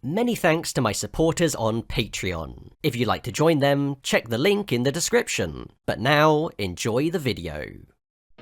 Many thanks to my supporters on Patreon. If you'd like to join them, check the link in the description. But now, enjoy the video.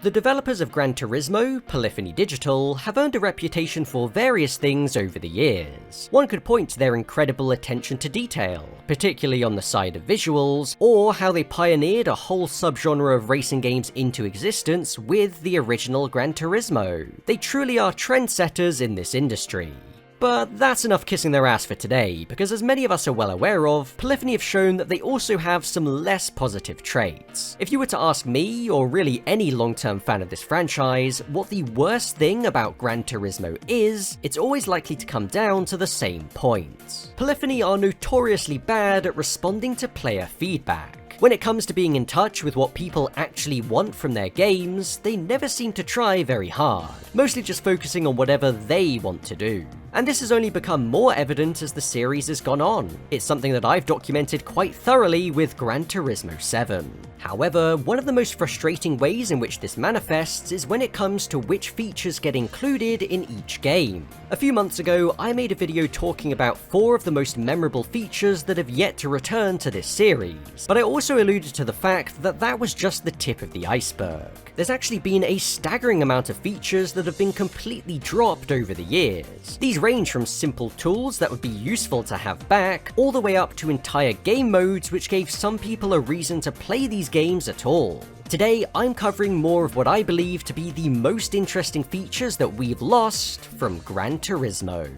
The developers of Gran Turismo, Polyphony Digital, have earned a reputation for various things over the years. One could point to their incredible attention to detail, particularly on the side of visuals, or how they pioneered a whole subgenre of racing games into existence with the original Gran Turismo. They truly are trendsetters in this industry. But that's enough kissing their ass for today, because as many of us are well aware of, Polyphony have shown that they also have some less positive traits. If you were to ask me, or really any long-term fan of this franchise, what the worst thing about Gran Turismo is, it's always likely to come down to the same point. Polyphony are notoriously bad at responding to player feedback. When it comes to being in touch with what people actually want from their games, they never seem to try very hard, mostly just focusing on whatever they want to do. And this has only become more evident as the series has gone on. It's something that I've documented quite thoroughly with Gran Turismo 7. However, one of the most frustrating ways in which this manifests is when it comes to which features get included in each game. A few months ago, I made a video talking about 4 of the most memorable features that have yet to return to this series, but I also alluded to the fact that that was just the tip of the iceberg. There's actually been a staggering amount of features that have been completely dropped over the years. These range from simple tools that would be useful to have back, all the way up to entire game modes which gave some people a reason to play these games at all. Today, I'm covering more of what I believe to be the most interesting features that we've lost from Gran Turismo.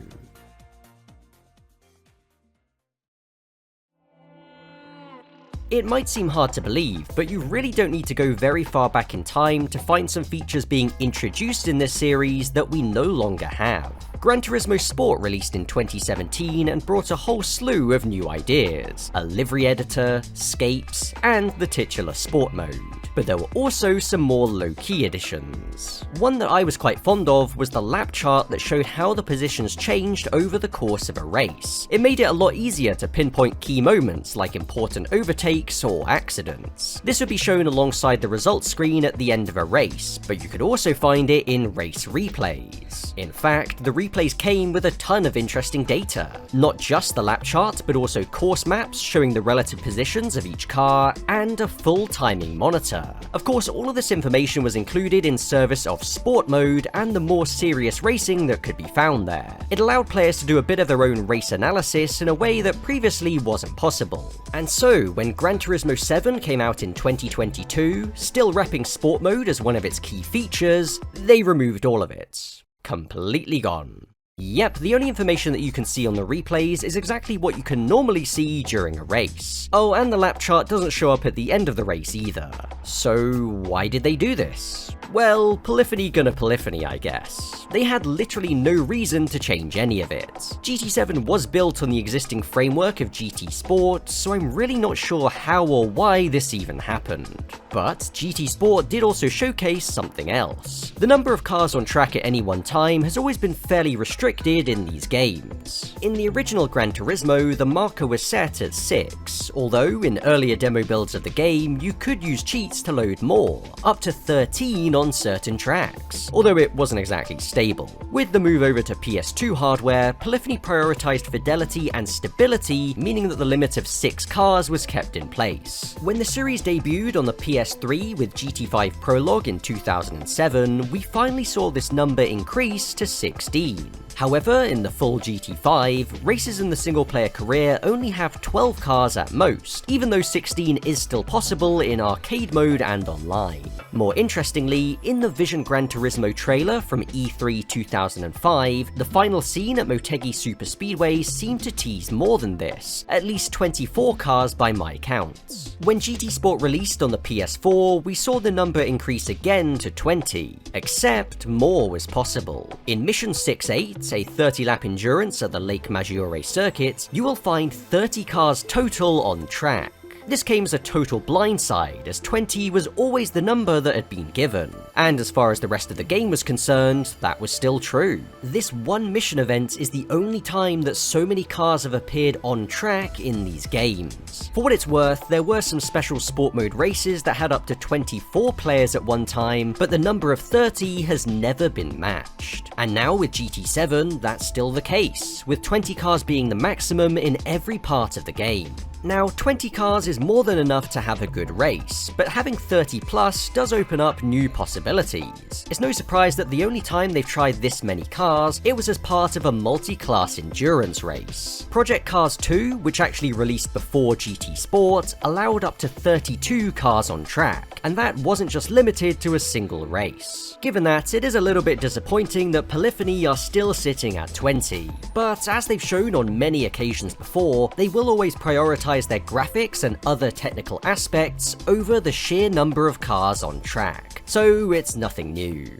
It might seem hard to believe, but you really don't need to go very far back in time to find some features being introduced in this series that we no longer have. Gran Turismo Sport released in 2017 and brought a whole slew of new ideas: a livery editor, scapes, and the titular sport mode. But there were also some more low-key additions. One that I was quite fond of was the lap chart that showed how the positions changed over the course of a race. It made it a lot easier to pinpoint key moments like important overtakes or accidents. This would be shown alongside the results screen at the end of a race, but you could also find it in race replays. In fact, the replays came with a ton of interesting data. Not just the lap chart, but also course maps showing the relative positions of each car, and a full timing monitor. Of course, all of this information was included in service of sport mode and the more serious racing that could be found there. It allowed players to do a bit of their own race analysis in a way that previously wasn't possible. And so, when Gran Turismo 7 came out in 2022, still repping sport mode as one of its key features, they removed all of it. Completely gone. Yep, the only information that you can see on the replays is exactly what you can normally see during a race. Oh, and the lap chart doesn't show up at the end of the race either. So why did they do this? Well, Polyphony gonna Polyphony, I guess. They had literally no reason to change any of it. GT7 was built on the existing framework of GT Sport, so I'm really not sure how or why this even happened. But GT Sport did also showcase something else. The number of cars on track at any one time has always been fairly restricted in these games. In the original Gran Turismo, the marker was set at 6, although in earlier demo builds of the game, you could use cheats to load more, up to 13 on certain tracks, although it wasn't exactly stable. With the move over to PS2 hardware, Polyphony prioritized fidelity and stability, meaning that the limit of 6 cars was kept in place. When the series debuted on the PS3 with GT5 Prologue in 2007, we finally saw this number increase to 16. However, in the full GT5, races in the single-player career only have 12 cars at most, even though 16 is still possible in arcade mode and online. More interestingly, in the Vision Gran Turismo trailer from E3 2005, the final scene at Motegi Superspeedway seemed to tease more than this, at least 24 cars by my counts. When GT Sport released on the PS4, we saw the number increase again to 20, except more was possible. In Mission 6-8, a 30-lap endurance at the Lake Maggiore circuit, you will find 30 cars total on track. This came as a total blindside, as 20 was always the number that had been given. And as far as the rest of the game was concerned, that was still true. This one mission event is the only time that so many cars have appeared on track in these games. For what it's worth, there were some special sport mode races that had up to 24 players at one time, but the number of 30 has never been matched. And now with GT7, that's still the case, with 20 cars being the maximum in every part of the game. Now, 20 cars is more than enough to have a good race, but having 30 plus does open up new possibilities. It's no surprise that the only time they've tried this many cars, it was as part of a multi-class endurance race. Project Cars 2, which actually released before GT Sport, allowed up to 32 cars on track, and that wasn't just limited to a single race. Given that, it is a little bit disappointing that Polyphony are still sitting at 20, but as they've shown on many occasions before, they will always prioritize their graphics and other technical aspects over the sheer number of cars on track, so it's nothing new.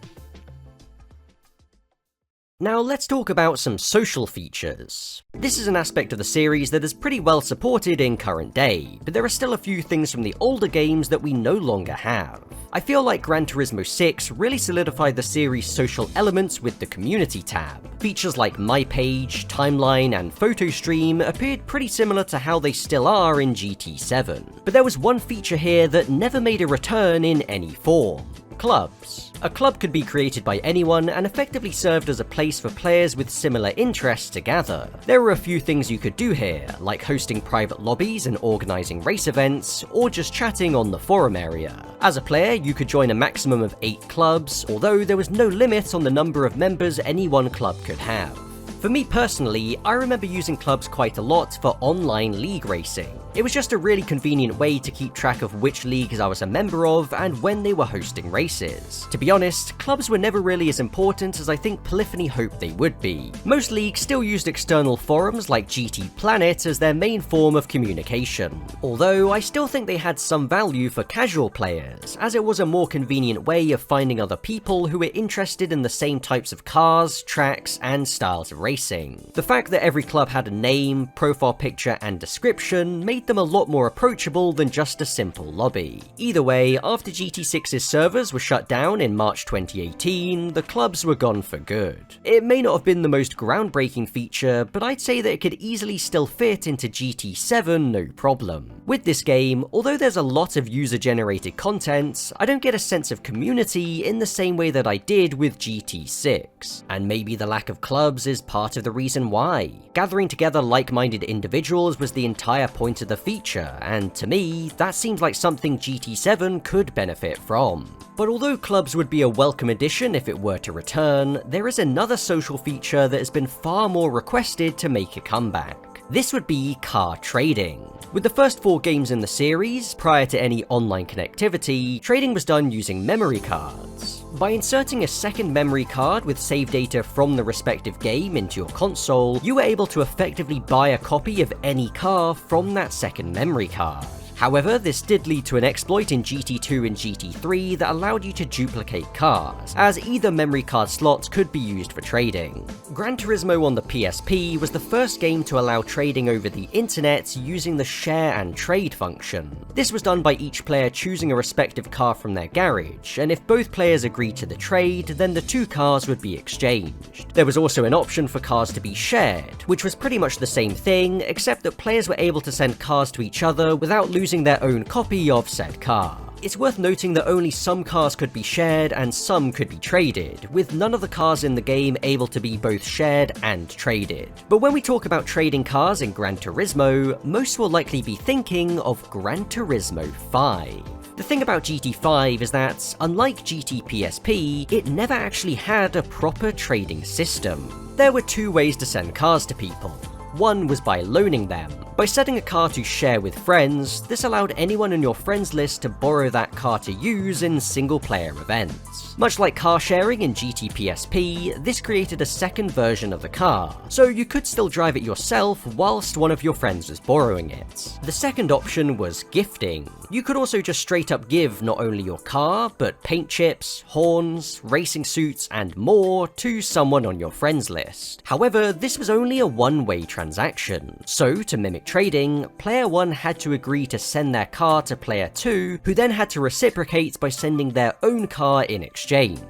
Now let's talk about some social features. This is an aspect of the series that is pretty well supported in current day, but there are still a few things from the older games that we no longer have. I feel like Gran Turismo 6 really solidified the series' social elements with the community tab. Features like My Page, Timeline, and Photo Stream appeared pretty similar to how they still are in GT7. But there was one feature here that never made a return in any form. Clubs. A club could be created by anyone and effectively served as a place for players with similar interests to gather. There were a few things you could do here, like hosting private lobbies and organising race events, or just chatting on the forum area. As a player, you could join a maximum of 8 clubs, although there was no limit on the number of members any one club could have. For me personally, I remember using clubs quite a lot for online league racing. It was just a really convenient way to keep track of which leagues I was a member of and when they were hosting races. To be honest, clubs were never really as important as I think Polyphony hoped they would be. Most leagues still used external forums like GT Planet as their main form of communication, although I still think they had some value for casual players, as it was a more convenient way of finding other people who were interested in the same types of cars, tracks, and styles of racing. The fact that every club had a name, profile picture, and description made them a lot more approachable than just a simple lobby. Either way, after GT6's servers were shut down in March 2018, the clubs were gone for good. It may not have been the most groundbreaking feature, but I'd say that it could easily still fit into GT7 no problem. With this game, although there's a lot of user-generated content, I don't get a sense of community in the same way that I did with GT6, and maybe the lack of clubs is part of the reason why. Gathering together like-minded individuals was the entire point of the feature, and to me, that seems like something GT7 could benefit from. But although clubs would be a welcome addition if it were to return, there is another social feature that has been far more requested to make a comeback. This would be car trading. With the first 4 games in the series, prior to any online connectivity, trading was done using memory cards. By inserting a second memory card with save data from the respective game into your console, you were able to effectively buy a copy of any car from that second memory card. However, this did lead to an exploit in GT2 and GT3 that allowed you to duplicate cars, as either memory card slots could be used for trading. Gran Turismo on the PSP was the first game to allow trading over the internet using the share and trade function. This was done by each player choosing a respective car from their garage, and if both players agreed to the trade, then the 2 cars would be exchanged. There was also an option for cars to be shared, which was pretty much the same thing, except that players were able to send cars to each other without losing their own copy of said car. It's worth noting that only some cars could be shared and some could be traded, with none of the cars in the game able to be both shared and traded. But when we talk about trading cars in Gran Turismo, most will likely be thinking of Gran Turismo 5. The thing about GT5 is that, unlike GT PSP, it never actually had a proper trading system. There were 2 ways to send cars to people. One was by loaning them. By setting a car to share with friends, this allowed anyone in your friends list to borrow that car to use in single-player events. Much like car sharing in GT PSP, this created a second version of the car, so you could still drive it yourself whilst one of your friends was borrowing it. The second option was gifting. You could also just straight up give not only your car, but paint chips, horns, racing suits, and more to someone on your friends list. However, this was only a one-way transaction, so to mimic trading, player 1 had to agree to send their car to player 2, who then had to reciprocate by sending their own car in exchange.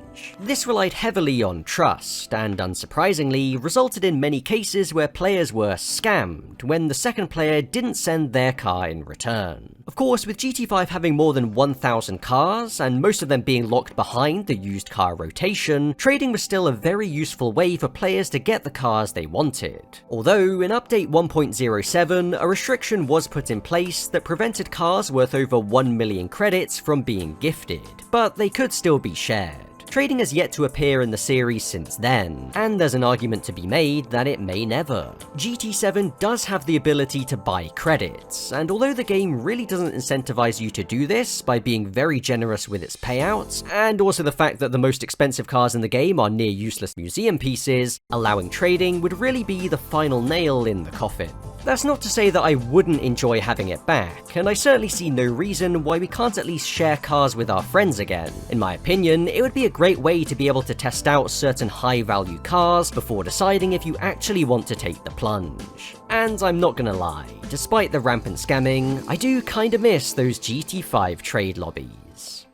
This relied heavily on trust, and unsurprisingly, resulted in many cases where players were scammed when the second player didn't send their car in return. Of course, with GT5 having more than 1,000 cars, and most of them being locked behind the used car rotation, trading was still a very useful way for players to get the cars they wanted. Although, in Update 1.07, a restriction was put in place that prevented cars worth over 1 million credits from being gifted, but they could still be shared. Trading has yet to appear in the series since then, and there's an argument to be made that it may never. GT7 does have the ability to buy credits, and although the game really doesn't incentivize you to do this by being very generous with its payouts, and also the fact that the most expensive cars in the game are near useless museum pieces, allowing trading would really be the final nail in the coffin. That's not to say that I wouldn't enjoy having it back, and I certainly see no reason why we can't at least share cars with our friends again. In my opinion, it would be a great way to be able to test out certain high-value cars before deciding if you actually want to take the plunge. And I'm not gonna lie, despite the rampant scamming, I do kinda miss those GT5 trade lobbies.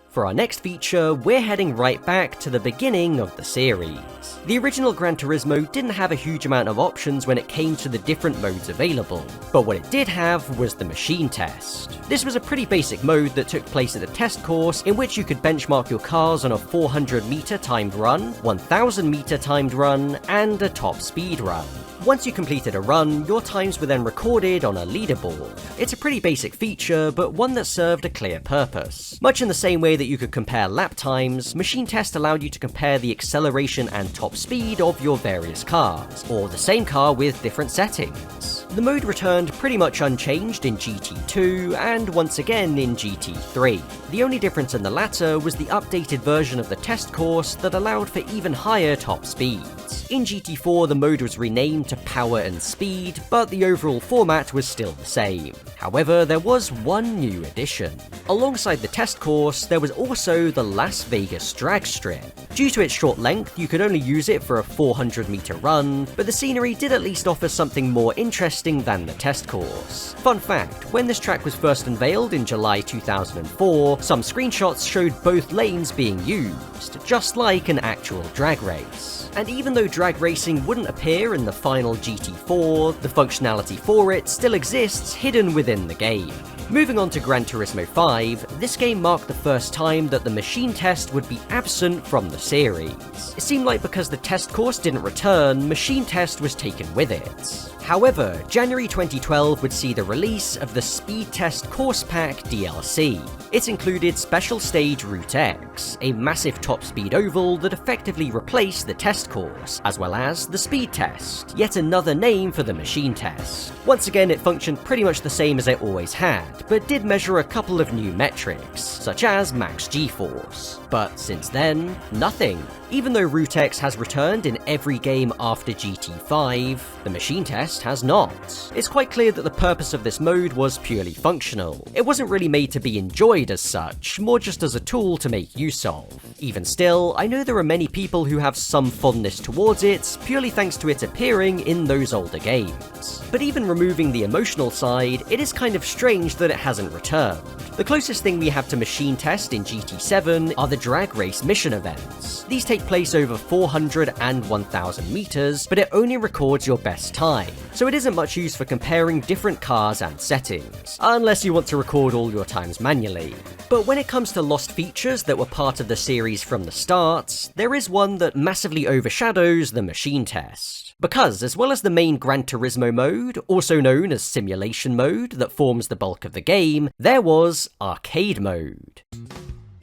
For our next feature, we're heading right back to the beginning of the series. The original Gran Turismo didn't have a huge amount of options when it came to the different modes available, but what it did have was the machine test. This was a pretty basic mode that took place at a test course in which you could benchmark your cars on a 400-meter timed run, 1,000-meter timed run, and a top speed run. Once you completed a run, your times were then recorded on a leaderboard. It's a pretty basic feature, but one that served a clear purpose. Much in the same way that you could compare lap times, Machine Test allowed you to compare the acceleration and top speed of your various cars, or the same car with different settings. The mode returned pretty much unchanged in GT2, and once again in GT3. The only difference in the latter was the updated version of the test course that allowed for even higher top speeds. In GT4, the mode was renamed to Power and Speed, but the overall format was still the same. However, there was one new addition. Alongside the test course, there was also the Las Vegas drag strip. Due to its short length, you could only use it for a 400-meter run, but the scenery did at least offer something more interesting than the test course. Fun fact, when this track was first unveiled in July 2004, some screenshots showed both lanes being used, just like an actual drag race. And even though drag racing wouldn't appear in the final GT4, the functionality for it still exists hidden within the game. Moving on to Gran Turismo 5, this game marked the first time that the machine test would be absent from the series. It seemed like because the test course didn't return, machine test was taken with it. However, January 2012 would see the release of the Speed Test Course Pack DLC. It included Special Stage Route X, a massive top speed oval that effectively replaced the test course, as well as the Speed Test, yet another name for the machine test. Once again, it functioned pretty much the same as it always had, but did measure a couple of new metrics, such as max G-force. But since then, nothing. Even though Route X has returned in every game after GT5, the machine test has not. It's quite clear that the purpose of this mode was purely functional. It wasn't really made to be enjoyed as such, more just as a tool to make use of. Even still, I know there are many people who have some fondness towards it, purely thanks to it appearing in those older games. But even removing the emotional side, it is kind of strange that it hasn't returned. The closest thing we have to machine test in GT7 are the drag race mission events. These take place over 400 and 1000 meters, but it only records your best time, so it isn't much use for comparing different cars and settings, unless you want to record all your times manually. But when it comes to lost features that were part of the series from the start, there is one that massively overshadows the machine test. Because, as well as the main Gran Turismo mode, also known as Simulation Mode, that forms the bulk of the game, there was Arcade Mode.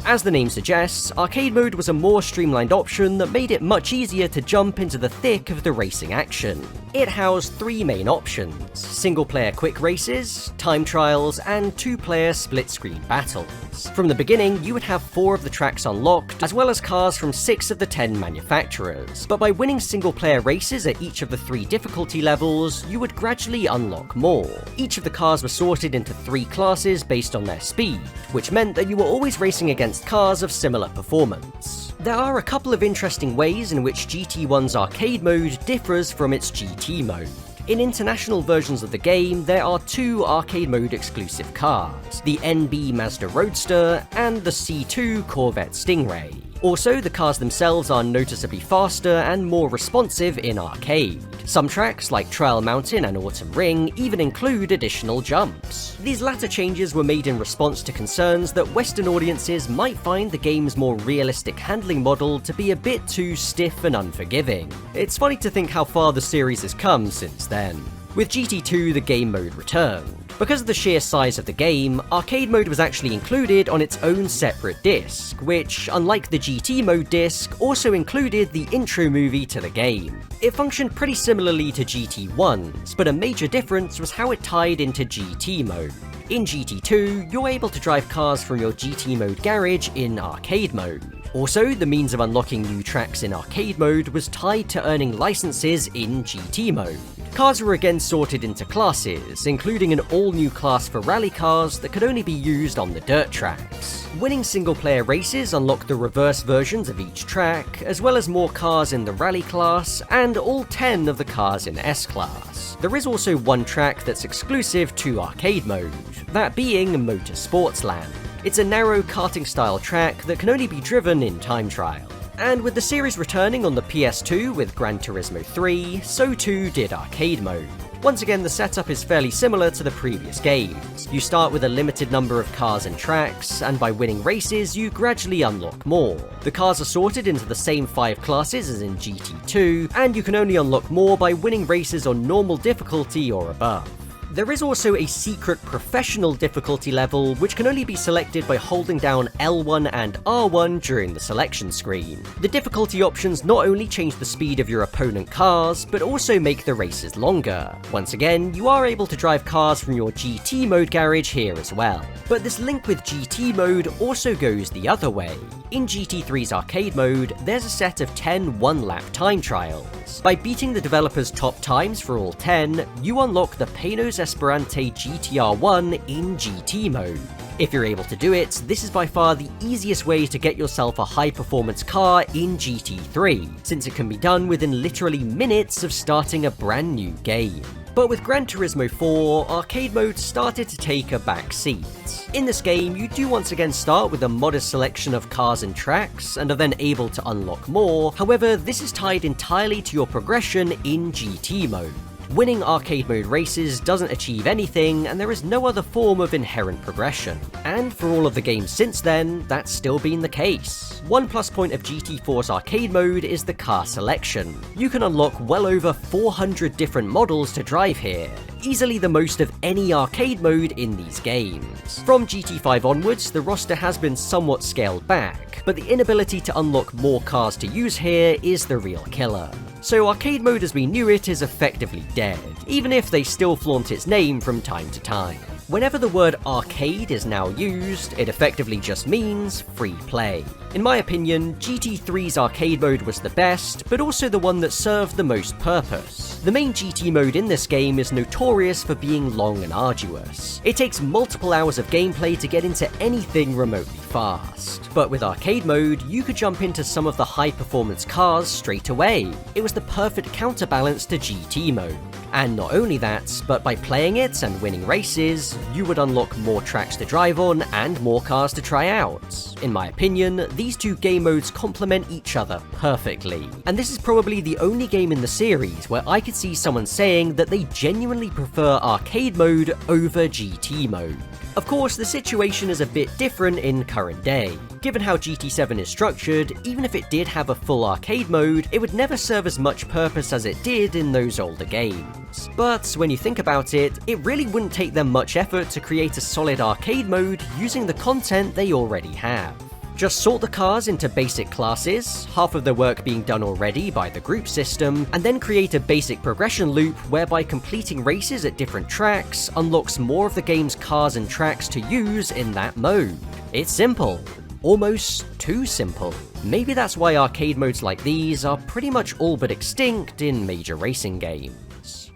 As the name suggests, Arcade Mode was a more streamlined option that made it much easier to jump into the thick of the racing action. It housed three main options: single-player quick races, time trials, and two-player split-screen battles. From the beginning, you would have 4 of the tracks unlocked, as well as cars from 6 of the 10 manufacturers, but by winning single-player races at each of the 3 difficulty levels, you would gradually unlock more. Each of the cars were sorted into 3 classes based on their speed, which meant that you were always racing against cars of similar performance. There are a couple of interesting ways in which GT1's arcade mode differs from its GT mode. In international versions of the game, there are two arcade mode exclusive cars, the NB Mazda Roadster and the C2 Corvette Stingray. Also, the cars themselves are noticeably faster and more responsive in arcade. Some tracks, like Trial Mountain and Autumn Ring, even include additional jumps. These latter changes were made in response to concerns that Western audiences might find the game's more realistic handling model to be a bit too stiff and unforgiving. It's funny to think how far the series has come since then. With GT2, the game mode returned. Because of the sheer size of the game, arcade mode was actually included on its own separate disc, which, unlike the GT mode disc, also included the intro movie to the game. It functioned pretty similarly to GT1's, but a major difference was how it tied into GT mode. In GT2, you're able to drive cars from your GT mode garage in arcade mode. Also, the means of unlocking new tracks in arcade mode was tied to earning licenses in GT mode. Cars were again sorted into classes, including an all-new class for rally cars that could only be used on the dirt tracks. Winning single-player races unlocked the reverse versions of each track, as well as more cars in the rally class, and all 10 of the cars in S-Class. There is also one track that's exclusive to arcade mode, that being Motorsports Land. It's a narrow karting-style track that can only be driven in time trial. And with the series returning on the PS2 with Gran Turismo 3, so too did arcade mode. Once again, the setup is fairly similar to the previous games. You start with a limited number of cars and tracks, and by winning races, you gradually unlock more. The cars are sorted into the same 5 classes as in GT2, and you can only unlock more by winning races on normal difficulty or above. There is also a secret professional difficulty level, which can only be selected by holding down L1 and R1 during the selection screen. The difficulty options not only change the speed of your opponent cars, but also make the races longer. Once again, you are able to drive cars from your GT mode garage here as well. But this link with GT mode also goes the other way. In GT3's arcade mode, there's a set of 10 one-lap time trials. By beating the developer's top times for all 10, you unlock the Penos Esperante GTR1 in GT mode. If you're able to do it, this is by far the easiest way to get yourself a high-performance car in GT3, since it can be done within literally minutes of starting a brand new game. But with Gran Turismo 4, arcade mode started to take a back seat. In this game, you do once again start with a modest selection of cars and tracks, and are then able to unlock more. However, this is tied entirely to your progression in GT mode. Winning arcade mode races doesn't achieve anything, and there is no other form of inherent progression. And for all of the games since then, that's still been the case. One plus point of GT4's arcade mode is the car selection. You can unlock well over 400 different models to drive here, easily the most of any arcade mode in these games. From GT5 onwards, the roster has been somewhat scaled back, but the inability to unlock more cars to use here is the real killer. So arcade mode as we knew it is effectively dead, even if they still flaunt its name from time to time. Whenever the word arcade is now used, it effectively just means free play. In my opinion, GT3's arcade mode was the best, but also the one that served the most purpose. The main GT mode in this game is notorious for being long and arduous. It takes multiple hours of gameplay to get into anything remotely fast. But with arcade mode, you could jump into some of the high-performance cars straight away. It was the perfect counterbalance to GT mode. And not only that, but by playing it and winning races, you would unlock more tracks to drive on and more cars to try out. In my opinion, these two game modes complement each other perfectly. And this is probably the only game in the series where I could see someone saying that they genuinely prefer arcade mode over GT mode. Of course, the situation is a bit different in current day. Given how GT7 is structured, even if it did have a full arcade mode, it would never serve as much purpose as it did in those older games. But when you think about it, it really wouldn't take them much effort to create a solid arcade mode using the content they already have. Just sort the cars into basic classes, half of the work being done already by the group system, and then create a basic progression loop whereby completing races at different tracks unlocks more of the game's cars and tracks to use in that mode. It's simple. Almost too simple. Maybe that's why arcade modes like these are pretty much all but extinct in major racing games.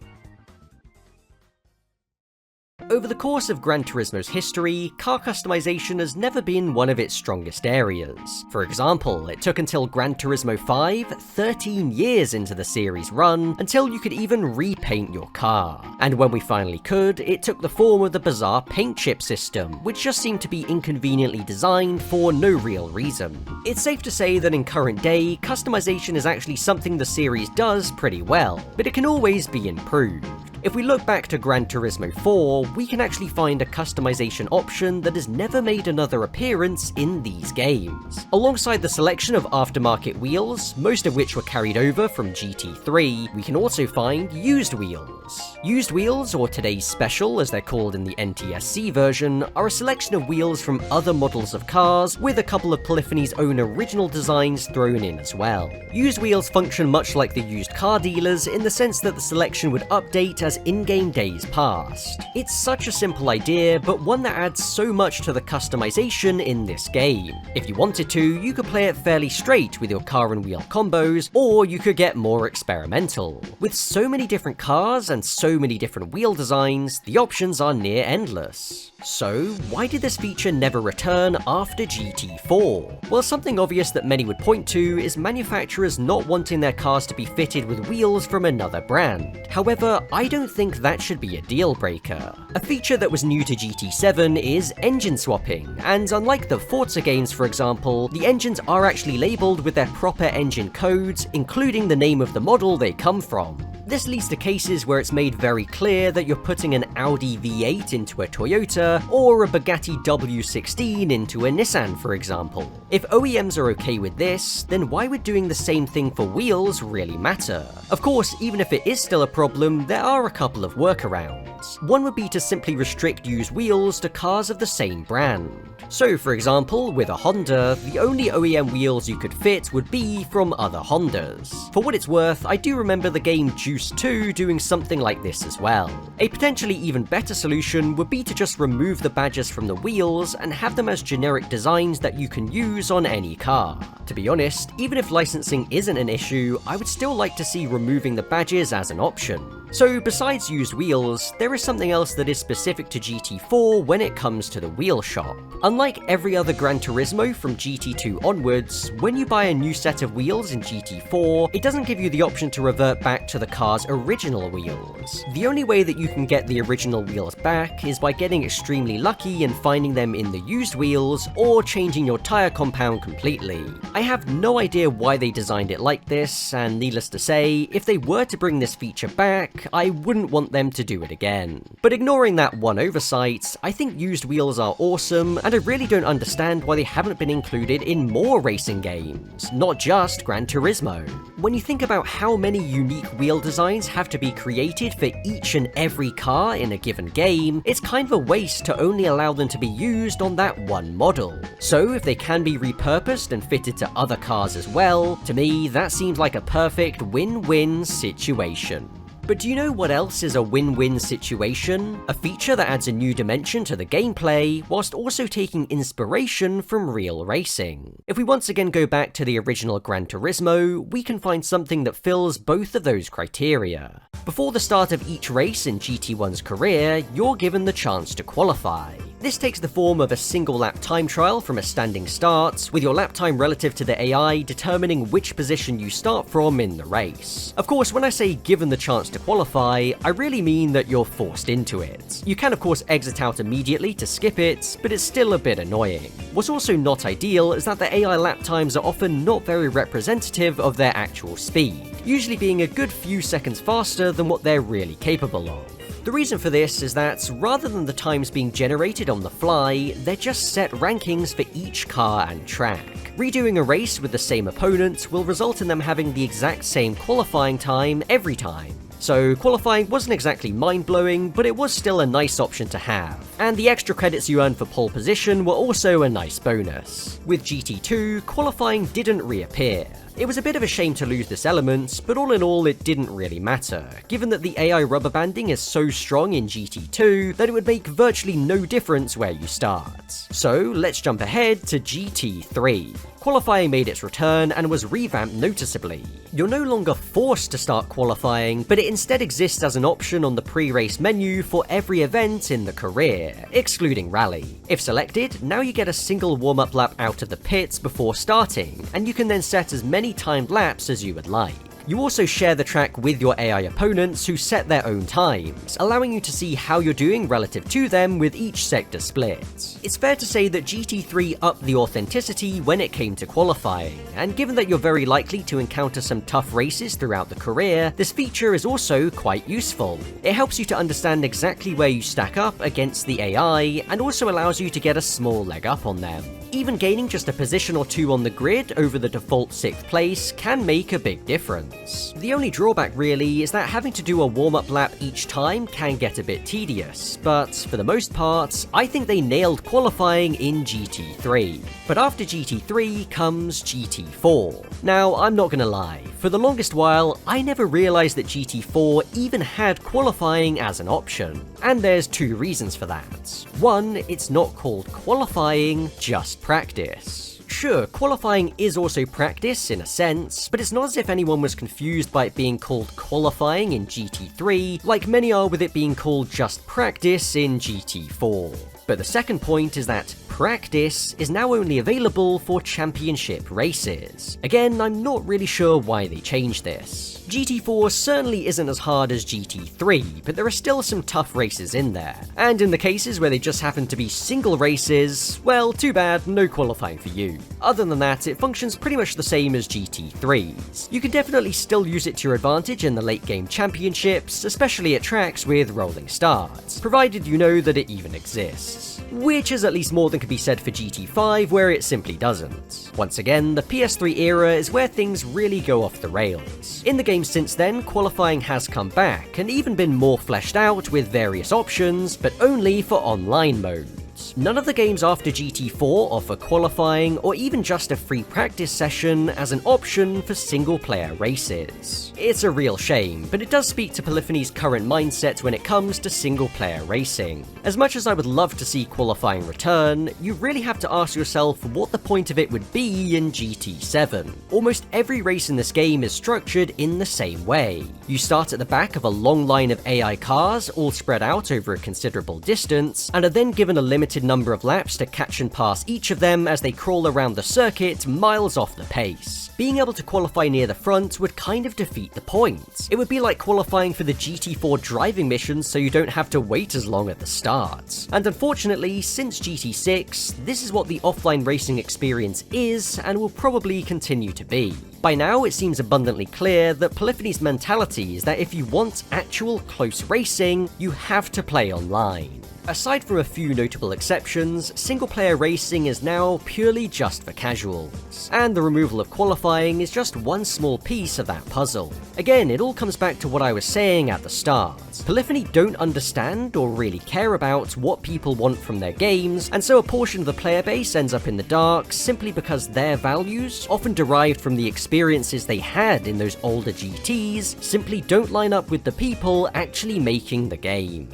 over the course of Gran Turismo's history, car customization has never been one of its strongest areas. For example, it took until Gran Turismo 5, 13 years into the series' run, until you could even repaint your car. And when we finally could, it took the form of the bizarre paint chip system, which just seemed to be inconveniently designed for no real reason. It's safe to say that in current day, customization is actually something the series does pretty well, but it can always be improved. If we look back to Gran Turismo 4, we can actually find a customization option that has never made another appearance in these games. Alongside the selection of aftermarket wheels, most of which were carried over from GT3, we can also find used wheels. Used wheels, or today's special as they're called in the NTSC version, are a selection of wheels from other models of cars, with a couple of Polyphony's own original designs thrown in as well. Used wheels function much like the used car dealers in the sense that the selection would update as in-game days passed. It's such a simple idea, but one that adds so much to the customization in this game. If you wanted to, you could play it fairly straight with your car and wheel combos, or you could get more experimental. With so many different cars and so many different wheel designs, the options are near endless. So, why did this feature never return after GT4? Well, something obvious that many would point to is manufacturers not wanting their cars to be fitted with wheels from another brand. However, I don't think that should be a deal breaker. A feature that was new to GT7 is engine swapping, and unlike the Forza games for example, the engines are actually labelled with their proper engine codes, including the name of the model they come from. This leads to cases where it's made very clear that you're putting an Audi V8 into a Toyota, or a Bugatti W16 into a Nissan, for example. If OEMs are okay with this, then why would doing the same thing for wheels really matter? Of course, even if it is still a problem, there are a couple of workarounds. One would be to simply restrict used wheels to cars of the same brand. So, for example, with a Honda, the only OEM wheels you could fit would be from other Hondas. For what it's worth, I do remember the game Juice 2 doing something like this as well. A potentially even better solution would be to just remove the badges from the wheels and have them as generic designs that you can use on any car. To be honest, even if licensing isn't an issue, I would still like to see removing the badges as an option. So besides used wheels, there is something else that is specific to GT4 when it comes to the wheel shop. Unlike every other Gran Turismo from GT2 onwards, when you buy a new set of wheels in GT4, it doesn't give you the option to revert back to the car's original wheels. The only way that you can get the original wheels back is by getting extremely lucky and finding them in the used wheels, or changing your tyre compound completely. I have no idea why they designed it like this, and needless to say, if they were to bring this feature back, I wouldn't want them to do it again. But ignoring that one oversight, I think used wheels are awesome, and I really don't understand why they haven't been included in more racing games, not just Gran Turismo. When you think about how many unique wheel designs have to be created for each and every car in a given game, it's kind of a waste to only allow them to be used on that one model. So if they can be repurposed and fitted to other cars as well, to me that seems like a perfect win-win situation. But do you know what else is a win-win situation? A feature that adds a new dimension to the gameplay, whilst also taking inspiration from real racing. If we once again go back to the original Gran Turismo, we can find something that fills both of those criteria. Before the start of each race in GT1's career, you're given the chance to qualify. This takes the form of a single lap time trial from a standing start, with your lap time relative to the AI determining which position you start from in the race. Of course, when I say given the chance to qualify, I really mean that you're forced into it. You can of course exit out immediately to skip it, but it's still a bit annoying. What's also not ideal is that the AI lap times are often not very representative of their actual speed, usually being a good few seconds faster than what they're really capable of. The reason for this is that, rather than the times being generated on the fly, they're just set rankings for each car and track. Redoing a race with the same opponent will result in them having the exact same qualifying time every time. So qualifying wasn't exactly mind-blowing, but it was still a nice option to have. And the extra credits you earned for pole position were also a nice bonus. With GT2, qualifying didn't reappear. It was a bit of a shame to lose this element, but all in all it didn't really matter, given that the AI rubber banding is so strong in GT2 that it would make virtually no difference where you start. So let's jump ahead to GT3. Qualifying made its return and was revamped noticeably. You're no longer forced to start qualifying, but it instead exists as an option on the pre-race menu for every event in the career, excluding rally. If selected, now you get a single warm-up lap out of the pits before starting, and you can then set as many timed laps as you would like. You also share the track with your AI opponents who set their own times, allowing you to see how you're doing relative to them with each sector split. It's fair to say that GT3 upped the authenticity when it came to qualifying, and given that you're very likely to encounter some tough races throughout the career, this feature is also quite useful. It helps you to understand exactly where you stack up against the AI, and also allows you to get a small leg up on them. Even gaining just a position or two on the grid over the default 6th place can make a big difference. The only drawback really is that having to do a warm-up lap each time can get a bit tedious, but for the most part, I think they nailed qualifying in GT3. But after GT3 comes GT4. Now, I'm not gonna lie, for the longest while, I never realized that GT4 even had qualifying as an option. And there's two reasons for that. One, it's not called qualifying, just practice. Sure, qualifying is also practice in a sense, but it's not as if anyone was confused by it being called qualifying in GT3, like many are with it being called just practice in GT4. But the second point is that practice is now only available for championship races. Again, I'm not really sure why they changed this. GT4 certainly isn't as hard as GT3, but there are still some tough races in there. And in the cases where they just happen to be single races, well, too bad, no qualifying for you. Other than that, it functions pretty much the same as GT3's. You can definitely still use it to your advantage in the late game championships, especially at tracks with rolling starts, provided you know that it even exists. Which is at least more than could be said for GT5, where it simply doesn't. Once again, the PS3 era is where things really go off the rails. In the game since then, qualifying has come back, and even been more fleshed out with various options, but only for online mode. None of the games after GT4 offer qualifying or even just a free practice session as an option for single-player races. It's a real shame, but it does speak to Polyphony's current mindset when it comes to single-player racing. As much as I would love to see qualifying return, you really have to ask yourself what the point of it would be in GT7. Almost every race in this game is structured in the same way. You start at the back of a long line of AI cars, all spread out over a considerable distance, and are then given a limited number of laps to catch and pass each of them as they crawl around the circuit miles off the pace. Being able to qualify near the front would kind of defeat the point. It would be like qualifying for the GT4 driving missions so you don't have to wait as long at the start. And unfortunately, since GT6, this is what the offline racing experience is and will probably continue to be. By now, it seems abundantly clear that Polyphony's mentality is that if you want actual close racing, you have to play online. Aside from a few notable exceptions, single-player racing is now purely just for casuals, and the removal of qualifying is just one small piece of that puzzle. Again, it all comes back to what I was saying at the start. Polyphony don't understand or really care about what people want from their games, and so a portion of the player base ends up in the dark simply because their values, often derived from the experiences they had in those older GTs, simply don't line up with the people actually making the game.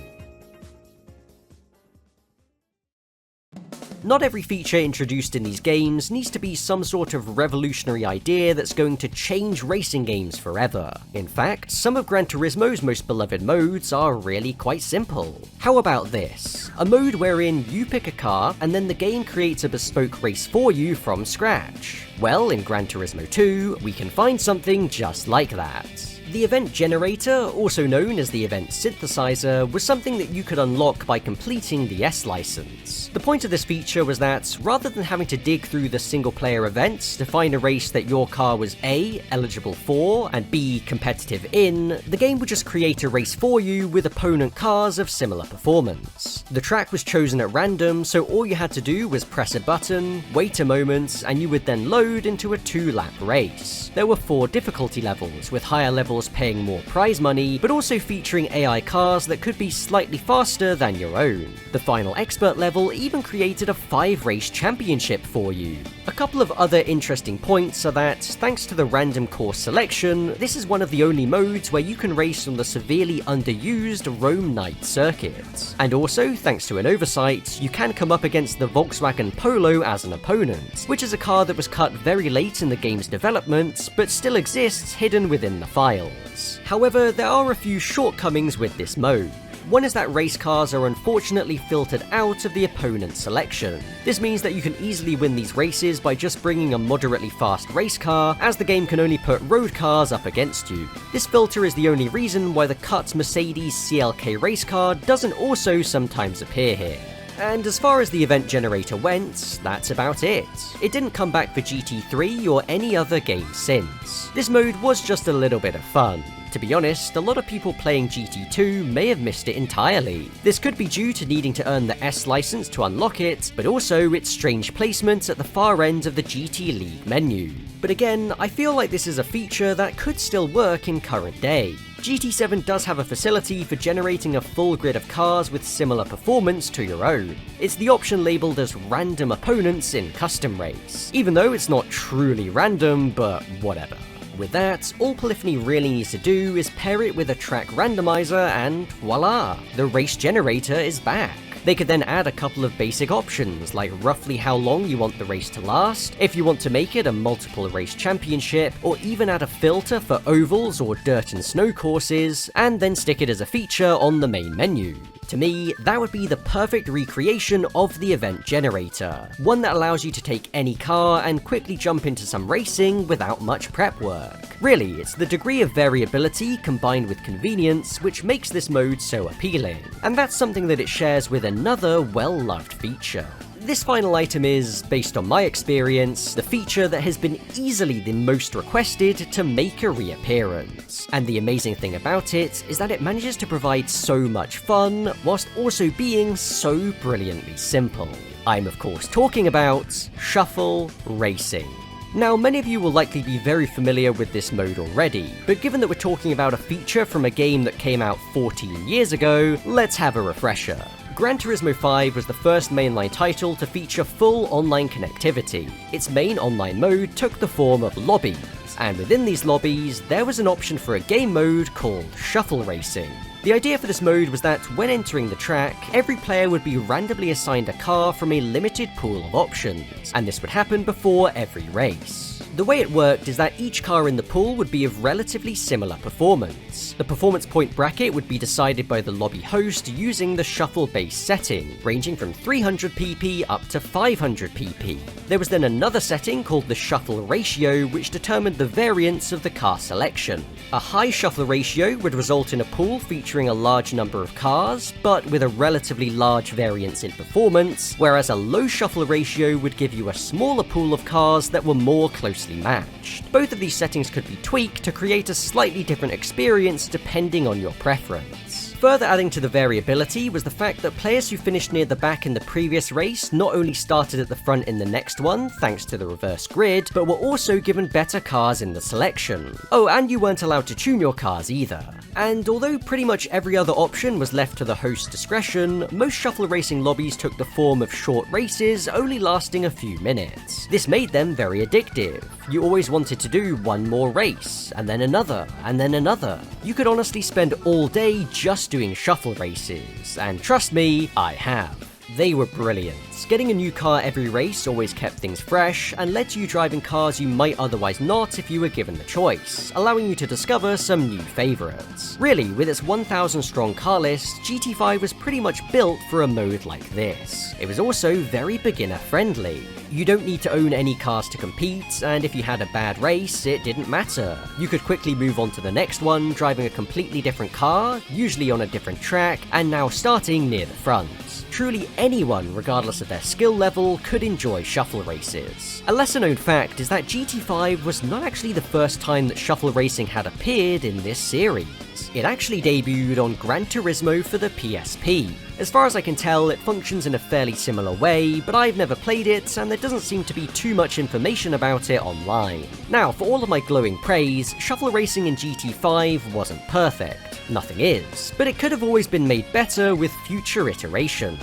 Not every feature introduced in these games needs to be some sort of revolutionary idea that's going to change racing games forever. In fact, some of Gran Turismo's most beloved modes are really quite simple. How about this? A mode wherein you pick a car and then the game creates a bespoke race for you from scratch. Well, in Gran Turismo 2, we can find something just like that. The event generator, also known as the event synthesizer, was something that you could unlock by completing the S license. The point of this feature was that, rather than having to dig through the single-player events to find a race that your car was A, eligible for, and B, competitive in, the game would just create a race for you with opponent cars of similar performance. The track was chosen at random, so all you had to do was press a button, wait a moment, and you would then load into a 2-lap race. There were 4 difficulty levels, with higher levels course paying more prize money, but also featuring AI cars that could be slightly faster than your own. The final expert level even created a 5-race championship for you. A couple of other interesting points are that, thanks to the random course selection, this is one of the only modes where you can race on the severely underused Rome Night circuit. And also, thanks to an oversight, you can come up against the Volkswagen Polo as an opponent, which is a car that was cut very late in the game's development, but still exists hidden within the files. However, there are a few shortcomings with this mode. One is that race cars are unfortunately filtered out of the opponent selection. This means that you can easily win these races by just bringing a moderately fast race car, as the game can only put road cars up against you. This filter is the only reason why the cut Mercedes CLK race car doesn't also sometimes appear here. And as far as the event generator went, that's about it. It didn't come back for GT3 or any other game since. This mode was just a little bit of fun. To be honest, a lot of people playing GT2 may have missed it entirely. This could be due to needing to earn the S license to unlock it, but also its strange placement at the far end of the GT League menu. But again, I feel like this is a feature that could still work in current day. GT7 does have a facility for generating a full grid of cars with similar performance to your own. It's the option labelled as random opponents in custom race, even though it's not truly random, but whatever. With that, all Polyphony really needs to do is pair it with a track randomizer and voila, the race generator is back. They could then add a couple of basic options, like roughly how long you want the race to last, if you want to make it a multiple race championship, or even add a filter for ovals or dirt and snow courses, and then stick it as a feature on the main menu. To me, that would be the perfect recreation of the event generator, one that allows you to take any car and quickly jump into some racing without much prep work. Really, it's the degree of variability combined with convenience which makes this mode so appealing, and that's something that it shares with another well-loved feature. This final item is, based on my experience, the feature that has been easily the most requested to make a reappearance. And the amazing thing about it is that it manages to provide so much fun, whilst also being so brilliantly simple. I'm of course talking about Shuffle Racing. Now, many of you will likely be very familiar with this mode already, but given that we're talking about a feature from a game that came out 14 years ago, let's have a refresher. Gran Turismo 5 was the first mainline title to feature full online connectivity. Its main online mode took the form of lobbies, and within these lobbies, there was an option for a game mode called Shuffle Racing. The idea for this mode was that when entering the track, every player would be randomly assigned a car from a limited pool of options, and this would happen before every race. The way it worked is that each car in the pool would be of relatively similar performance. The performance point bracket would be decided by the lobby host using the shuffle-based setting, ranging from 300 pp up to 500 pp. There was then another setting called the shuffle ratio, which determined the variance of the car selection. A high shuffle ratio would result in a pool featuring a large number of cars, but with a relatively large variance in performance, whereas a low shuffle ratio would give you a smaller pool of cars that were more closely matched. Both of these settings could be tweaked to create a slightly different experience depending on your preference. Further adding to the variability was the fact that players who finished near the back in the previous race not only started at the front in the next one, thanks to the reverse grid, but were also given better cars in the selection. Oh, and you weren't allowed to tune your cars either. And although pretty much every other option was left to the host's discretion, most shuffle racing lobbies took the form of short races, only lasting a few minutes. This made them very addictive. You always wanted to do one more race, and then another, and then another. You could honestly spend all day just doing shuffle races, and trust me, I have. They were brilliant. Getting a new car every race always kept things fresh, and led to you driving cars you might otherwise not if you were given the choice, allowing you to discover some new favourites. Really, with its 1,000 strong car list, GT5 was pretty much built for a mode like this. It was also very beginner friendly. You don't need to own any cars to compete, and if you had a bad race, it didn't matter. You could quickly move on to the next one, driving a completely different car, usually on a different track, and now starting near the front. Truly anyone, regardless of their skill level, could enjoy shuffle races. A lesser known fact is that GT5 was not actually the first time that shuffle racing had appeared in this series. It actually debuted on Gran Turismo for the PSP. As far as I can tell, it functions in a fairly similar way, but I've never played it, and there doesn't seem to be too much information about it online. Now, for all of my glowing praise, shuffle racing in GT5 wasn't perfect. Nothing is, but it could have always been made better with future iterations.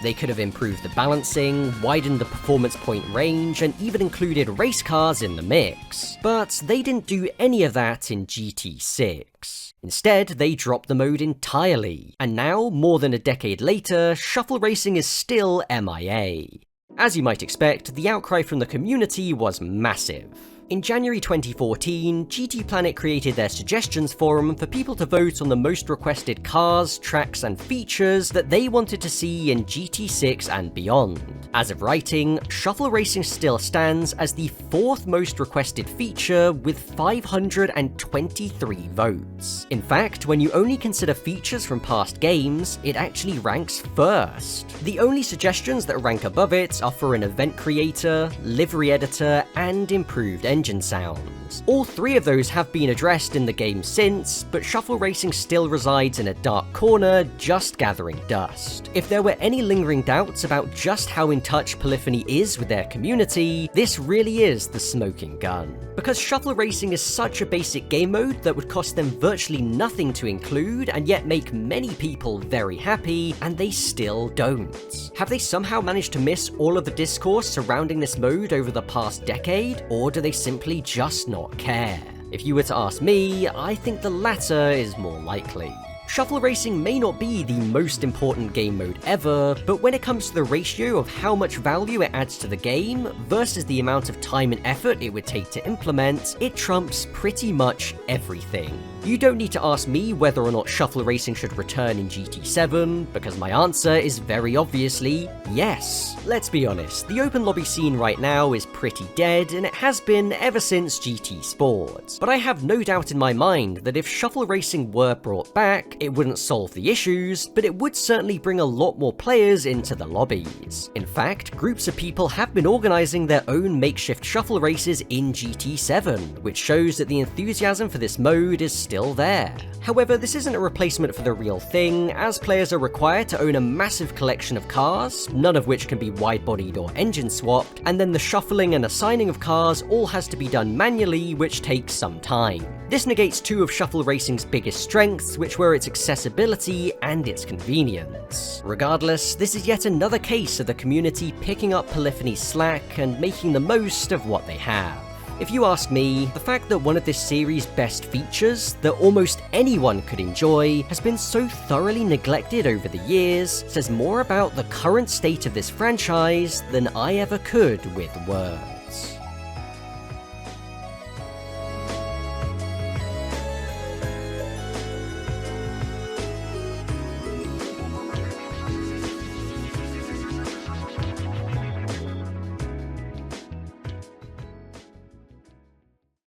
They could have improved the balancing, widened the performance point range, and even included race cars in the mix. But they didn't do any of that in GT6. Instead, they dropped the mode entirely, and now, more than a decade later, shuffle racing is still MIA. As you might expect, the outcry from the community was massive. In January 2014, GT Planet created their suggestions forum for people to vote on the most requested cars, tracks, and features that they wanted to see in GT6 and beyond. As of writing, shuffle racing still stands as the 4th most requested feature with 523 votes. In fact, when you only consider features from past games, it actually ranks first. The only suggestions that rank above it are for an event creator, livery editor, and improved engine sounds. All 3 of those have been addressed in the game since, but shuffle racing still resides in a dark corner, just gathering dust. If there were any lingering doubts about just how in touch Polyphony is with their community, this really is the smoking gun. Because shuffle racing is such a basic game mode that would cost them virtually nothing to include, and yet make many people very happy, and they still don't. Have they somehow managed to miss all of the discourse surrounding this mode over the past decade, or do they simply just not care? If you were to ask me, I think the latter is more likely. Shuffle racing may not be the most important game mode ever, but when it comes to the ratio of how much value it adds to the game versus the amount of time and effort it would take to implement, it trumps pretty much everything. You don't need to ask me whether or not shuffle racing should return in GT7, because my answer is very obviously yes. Let's be honest, the open lobby scene right now is pretty dead, and it has been ever since GT Sport. But I have no doubt in my mind that if shuffle racing were brought back, it wouldn't solve the issues, but it would certainly bring a lot more players into the lobbies. In fact, groups of people have been organising their own makeshift shuffle races in GT7, which shows that the enthusiasm for this mode is still there. However, this isn't a replacement for the real thing, as players are required to own a massive collection of cars, none of which can be wide-bodied or engine swapped, and then the shuffling and assigning of cars all has to be done manually, which takes some time. This negates 2 of shuffle racing's biggest strengths, which were its accessibility and its convenience. Regardless, this is yet another case of the community picking up Polyphony's slack and making the most of what they have. If you ask me, the fact that one of this series' best features that almost anyone could enjoy has been so thoroughly neglected over the years says more about the current state of this franchise than I ever could with words.